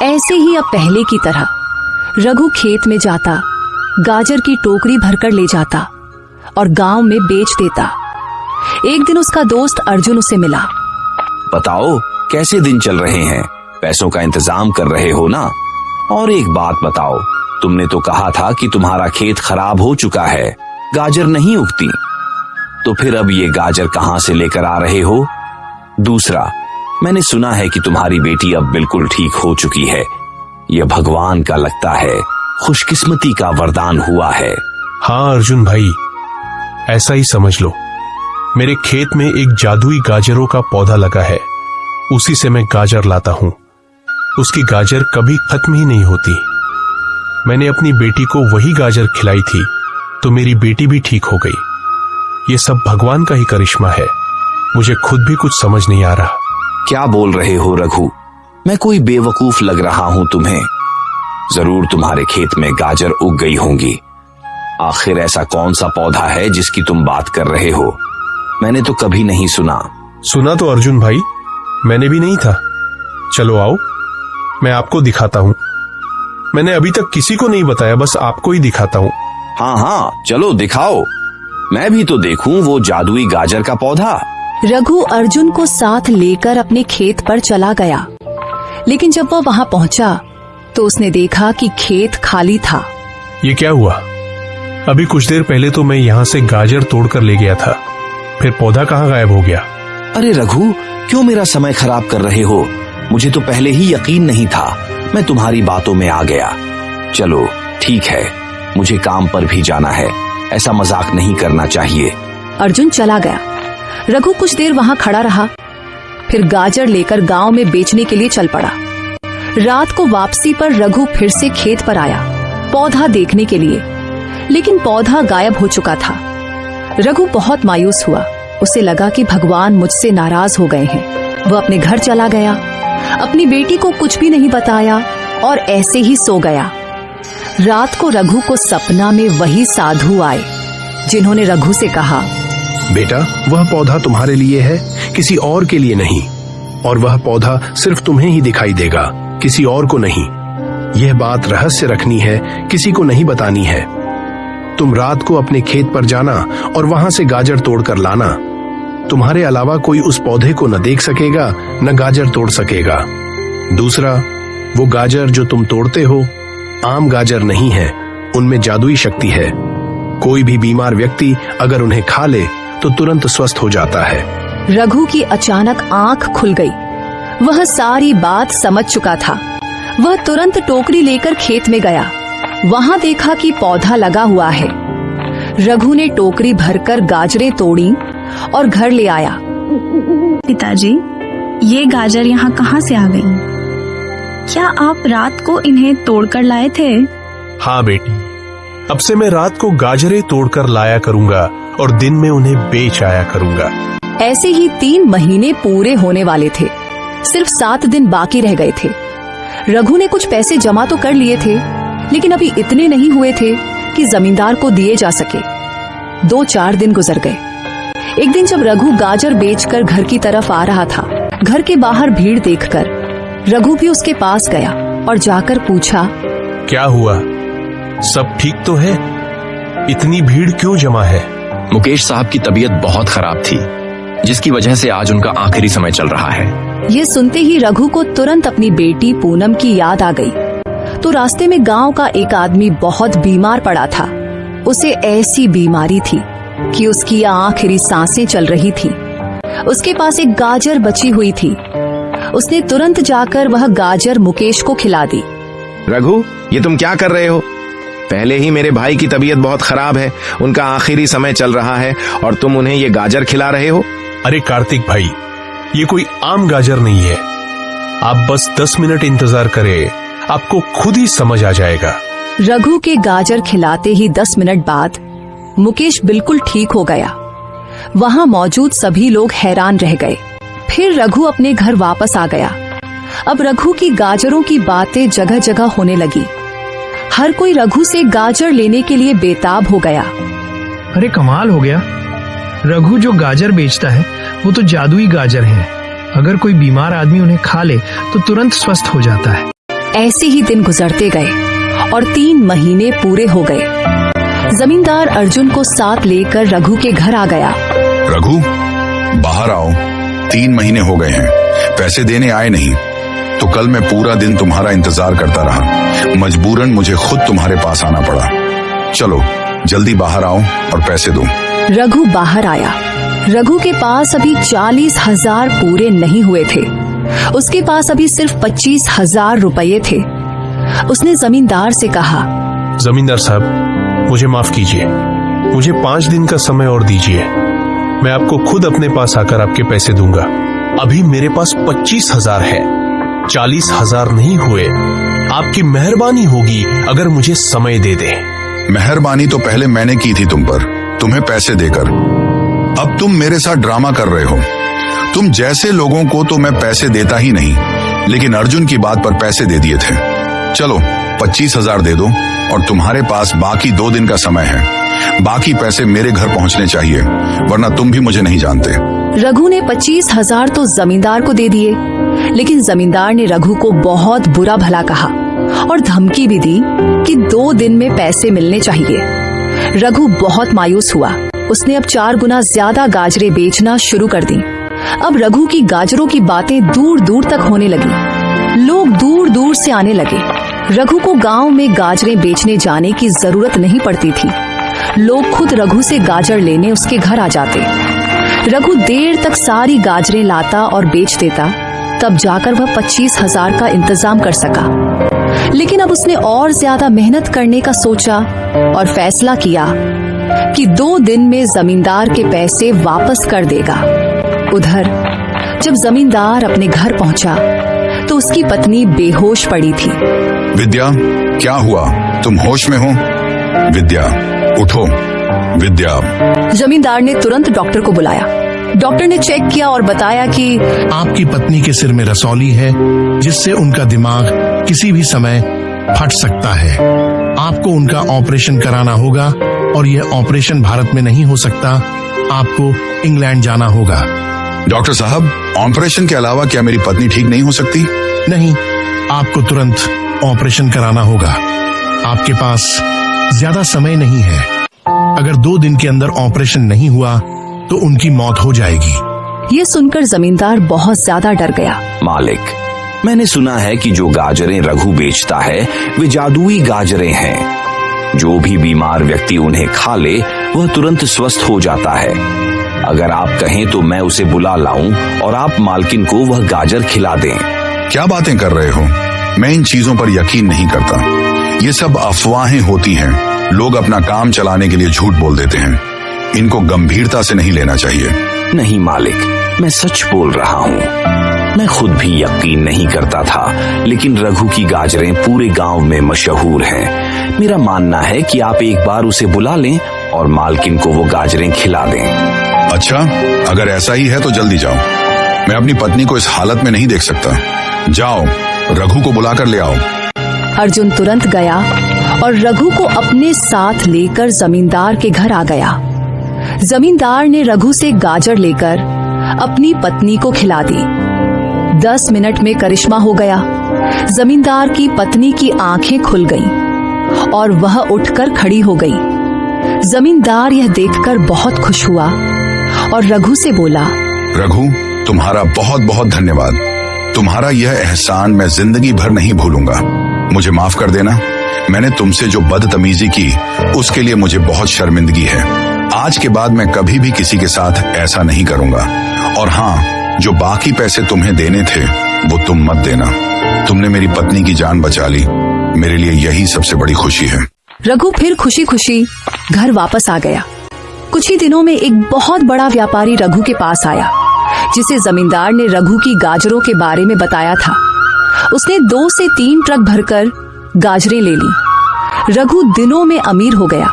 ऐसे ही अब पहले की तरह रघु खेत में जाता, गाजर की टोकरी भरकर ले जाता और गांव में बेच देता। एक दिन उसका दोस्त अर्जुन उसे मिला। बताओ कैसे दिन चल रहे हैं, पैसों का इंतजाम कर रहे हो ना? और एक बात बताओ, तुमने तो कहा था कि तुम्हारा खेत खराब हो चुका है, गाजर नहीं उगती, तो फिर अब ये गाजर कहां से लेकर आ रहे हो? दूसरा, मैंने सुना है कि तुम्हारी बेटी अब बिल्कुल ठीक हो चुकी है। यह भगवान का लगता है खुशकिस्मती का वरदान हुआ है। हाँ अर्जुन भाई, ऐसा ही समझ लो। मेरे खेत में एक जादुई गाजरों का पौधा लगा है, उसी से मैं गाजर लाता हूं। उसकी गाजर कभी खत्म ही नहीं होती। मैंने अपनी बेटी को वही गाजर खिलाई थी, तो मेरी बेटी भी ठीक हो गई। ये सब भगवान का ही करिश्मा है, मुझे खुद भी कुछ समझ नहीं आ रहा। क्या बोल रहे हो रघु? मैं कोई बेवकूफ लग रहा हूं तुम्हें? जरूर तुम्हारे खेत में गाजर उग गई होंगी। आखिर ऐसा कौन सा पौधा है जिसकी तुम बात कर रहे हो? मैंने तो कभी नहीं सुना। सुना तो अर्जुन भाई मैंने भी नहीं था। चलो आओ, मैं आपको दिखाता हूं। मैंने अभी तक किसी को नहीं बताया, बस आपको ही दिखाता हूं। हाँ हाँ, चलो दिखाओ, मैं भी तो देखूं वो जादुई गाजर का पौधा। रघु अर्जुन को साथ लेकर अपने खेत पर चला गया, लेकिन जब वह वहां पहुंचा तो उसने देखा कि खेत खाली था। ये क्या हुआ? अभी कुछ देर पहले तो मैं यहाँ से गाजर तोड़कर ले गया था, फिर पौधा कहाँ गायब हो गया? अरे रघु, क्यों मेरा समय खराब कर रहे हो? मुझे तो पहले ही यकीन नहीं था, मैं तुम्हारी बातों में आ गया। चलो ठीक है, मुझे काम पर भी जाना है, ऐसा मजाक नहीं करना चाहिए। अर्जुन चला गया। रघु कुछ देर वहां खड़ा रहा, फिर गाजर लेकर गांव में बेचने के लिए चल पड़ा। रात को वापसी पर रघु फिर से खेत पर आया पौधा देखने के लिए, लेकिन पौधा गायब हो चुका था। रघु बहुत मायूस हुआ, उसे लगा कि भगवान मुझसे नाराज हो गए हैं। वह अपने घर चला गया, अपनी बेटी को कुछ भी नहीं बताया और ऐसे ही सो गया। रात को रघु को सपना में वही साधु आए, जिन्होंने रघु से कहा, बेटा, वह पौधा तुम्हारे लिए है, किसी और के लिए नहीं, और वह पौधा सिर्फ तुम्हें ही दिखाई देगा, किसी और को नहीं। यह बात रहस्य रखनी है, किसी को नहीं बतानी है। तुम रात को अपने खेत पर जाना और वहां से गाजर तोड़कर लाना। तुम्हारे अलावा कोई उस पौधे को न देख सकेगा, न गाजर तोड़ सकेगा। दूसरा, वो गाजर जो तुम तोड़ते हो आम गाजर नहीं है, उनमें जादुई शक्ति है। कोई भी बीमार व्यक्ति अगर उन्हें खा ले तो तुरंत स्वस्थ हो जाता है। रघु की अचानक आंख खुल गई, वह सारी बात समझ चुका था। वह तुरंत टोकरी लेकर खेत में गया, वहां देखा कि पौधा लगा हुआ है। रघु ने टोकरी भरकर गाजरें तोड़ी और घर ले आया। पिताजी, ये गाजर यहाँ कहाँ से आ गई? क्या आप रात को इन्हें तोड़कर लाए थे? हाँ बेटी, अब से मैं रात को गाजरें तोड़कर लाया करूंगा और दिन में उन्हें बेच आया करूंगा। ऐसे ही 3 महीने पूरे होने वाले थे, सिर्फ 7 दिन बाकी रह गए थे। रघु ने कुछ पैसे जमा तो कर लिए थे, लेकिन अभी इतने नहीं हुए थे कि जमींदार को दिए जा सके। 2-4 दिन गुजर गए। एक दिन जब रघु गाजर बेचकर घर की तरफ आ रहा था, घर के बाहर भीड़ देखकर रघु भी उसके पास गया और जाकर पूछा, क्या हुआ? सब ठीक तो है? इतनी भीड़ क्यों जमा है? मुकेश साहब की तबीयत बहुत खराब थी, जिसकी वजह से आज उनका आखिरी समय चल रहा है। ये सुनते ही रघु को तुरंत अपनी बेटी पूनम की याद आ गई। तो रास्ते में गांव का एक आदमी बहुत बीमार पड़ा था। उसे ऐसी बीमारी थी कि उसकी आखिरी सांसें चल रही थी। उसके पास एक गाजर बची हुई थी। उसने तुरंत जाकर वह गाजर मुकेश को खिला दी। रघु, ये तुम क्या कर रहे हो? पहले ही मेरे भाई की तबीयत बहुत खराब है, उनका आखिरी समय चल रहा है और तुम उन्हें ये गाजर खिला रहे हो? अरे कार्तिक भाई, ये कोई आम गाजर नहीं है। आप बस 10 मिनट इंतजार करें, आपको खुद ही समझ आ जाएगा। रघु के गाजर खिलाते ही 10 मिनट बाद मुकेश बिल्कुल ठीक हो गया। वहां मौजूद सभी लोग हैरान रह गए। फिर रघु अपने घर वापस आ गया। अब रघु की गाजरों की बातें जगह जगह होने लगी। हर कोई रघु से गाजर लेने के लिए बेताब हो गया। अरे कमाल हो गया, रघु जो गाजर बेचता है वो तो जादुई गाजर है। अगर कोई बीमार आदमी उन्हें खा ले तो तुरंत स्वस्थ हो जाता है। ऐसे ही दिन गुजरते गए और 3 महीने पूरे हो गए। जमींदार अर्जुन को साथ लेकर रघु के घर आ गया। रघु, बाहर आओ। 3 महीने हो गए हैं, पैसे देने आए नहीं, तो कल मैं पूरा दिन तुम्हारा इंतजार करता रहा। मजबूरन मुझे खुद तुम्हारे पास आना पड़ा। चलो जल्दी बाहर आओ और पैसे दो। रघु बाहर आया। रघु के पास अभी 40,000 पूरे नहीं हुए थे। उसके पास अभी सिर्फ 25,000 रुपये थे। उसने जमींदार से कहा, जमींदार साहब, मुझे माफ कीजिए, मुझे 5 दिन का समय और दीजिए। मैं आपको खुद अपने पास आकर आपके पैसे दूंगा। अभी मेरे पास 25,000 है, 40,000 नहीं हुए। आपकी मेहरबानी होगी अगर मुझे समय दे दे। मेहरबानी तो पहले मैंने की थी तुम पर, तुम्हें पैसे देकर। अब तुम मेरे साथ ड्रामा कर रहे हो। तुम जैसे लोगों को तो मैं पैसे देता ही नहीं, लेकिन अर्जुन की बात पर पैसे दे दिए थे। चलो 25,000 दे दो और तुम्हारे पास बाकी 2 दिन का समय है। बाकी पैसे मेरे घर पहुंचने चाहिए, वरना तुम भी मुझे नहीं जानते। रघु ने 25,000 तो जमींदार को दे दिए, लेकिन जमींदार ने रघु को बहुत बुरा भला कहा और धमकी भी दी कि 2 दिन में पैसे मिलने चाहिए। रघु बहुत मायूस हुआ। उसने अब 4 गुना ज्यादा गाजरें बेचना शुरू कर दी। अब रघु की गाजरों की बातें दूर दूर तक होने लगी। लोग दूर दूर से आने लगे। रघु को गांव में गाजरें बेचने जाने की जरूरत नहीं पड़ती थी। लोग खुद रघु से गाजर लेने उसके घर आ जाते। रघु देर तक सारी गाजरें लाता और बेच देता, तब जाकर वह 25,000 का इंतजाम कर सका। लेकिन अब उसने और ज्यादा मेहनत करने का सोचा और फैसला किया कि 2 दिन में जमींदार के पैसे वापस कर देगा। उधर जब जमींदार अपने घर पहुंचा तो उसकी पत्नी बेहोश पड़ी थी। विद्या, क्या हुआ? तुम होश में हो? विद्या, उठो। विद्या। जमींदार ने तुरंत डॉक्टर को बुलाया। डॉक्टर ने चेक किया और बताया कि आपकी पत्नी के सिर में रसौली है, जिससे उनका दिमाग किसी भी समय फट सकता है। आपको उनका ऑपरेशन कराना होगा और यह ऑपरेशन भारत में नहीं हो सकता। आपको इंग्लैंड जाना होगा। डॉक्टर साहब, ऑपरेशन के अलावा क्या मेरी पत्नी ठीक नहीं हो सकती? नहीं, आपको तुरंत ऑपरेशन कराना होगा। आपके पास ज्यादा समय नहीं है। अगर 2 दिन के अंदर ऑपरेशन नहीं हुआ तो उनकी मौत हो जाएगी। ये सुनकर जमींदार बहुत ज्यादा डर गया। मालिक, मैंने सुना है कि जो गाजरें रघु बेचता है वे जादुई गाजरें हैं। जो भी बीमार व्यक्ति उन्हें खा ले वह तुरंत स्वस्थ हो जाता है। अगर आप कहें तो मैं उसे बुला लाऊं और आप मालकिन को वह गाजर खिला दें। क्या बातें कर रहे हो? मैं इन चीजों पर यकीन नहीं करता। ये सब अफवाहें होती हैं। लोग अपना काम चलाने के लिए झूठ बोल देते हैं। इनको गंभीरता से नहीं लेना चाहिए। नहीं मालिक, मैं सच बोल रहा हूँ। मैं खुद भी यकीन नहीं करता था, लेकिन रघु की गाजरें पूरे गांव में मशहूर हैं। मेरा मानना है कि आप एक बार उसे बुला लें और मालकिन को वो गाजरें खिला दें। अच्छा, अगर ऐसा ही है तो जल्दी जाओ। मैं अपनी पत्नी को इस हालत में नहीं देख सकता। जाओ, रघु को बुलाकर ले आओ। अर्जुन तुरंत गया और रघु को अपने साथ लेकर जमींदार के घर आ गया। जमींदार ने रघु से गाजर लेकर अपनी पत्नी को खिला दी। 10 मिनट में करिश्मा हो गया। जमींदार की पत्नी की आंखें खुल गईं और वह उठकर खड़ी हो गई। जमींदार यह देखकर बहुत खुश हुआ और रघु से बोला, रघु, तुम्हारा बहुत बहुत धन्यवाद। तुम्हारा यह एहसान मैं जिंदगी भर नहीं भूलूंगा। मुझे माफ कर देना। मैंने तुमसे जो बदतमीजी की उसके लिए मुझे बहुत शर्मिंदगी है। आज के बाद मैं कभी भी किसी के साथ ऐसा नहीं करूंगा। और हाँ, जो बाकी पैसे तुम्हें देने थे वो तुम मत देना। तुमने मेरी पत्नी की जान बचा ली। मेरे लिए यही सबसे बड़ी खुशी है। रघु फिर खुशी खुशी घर वापस आ गया। कुछ ही दिनों में एक बहुत बड़ा व्यापारी रघु के पास आया, जिसे जमींदार ने रघु की गाजरों के बारे में बताया था। उसने 2 से 3 ट्रक भरकर गाजरें ले ली। रघु दिनों में अमीर हो गया।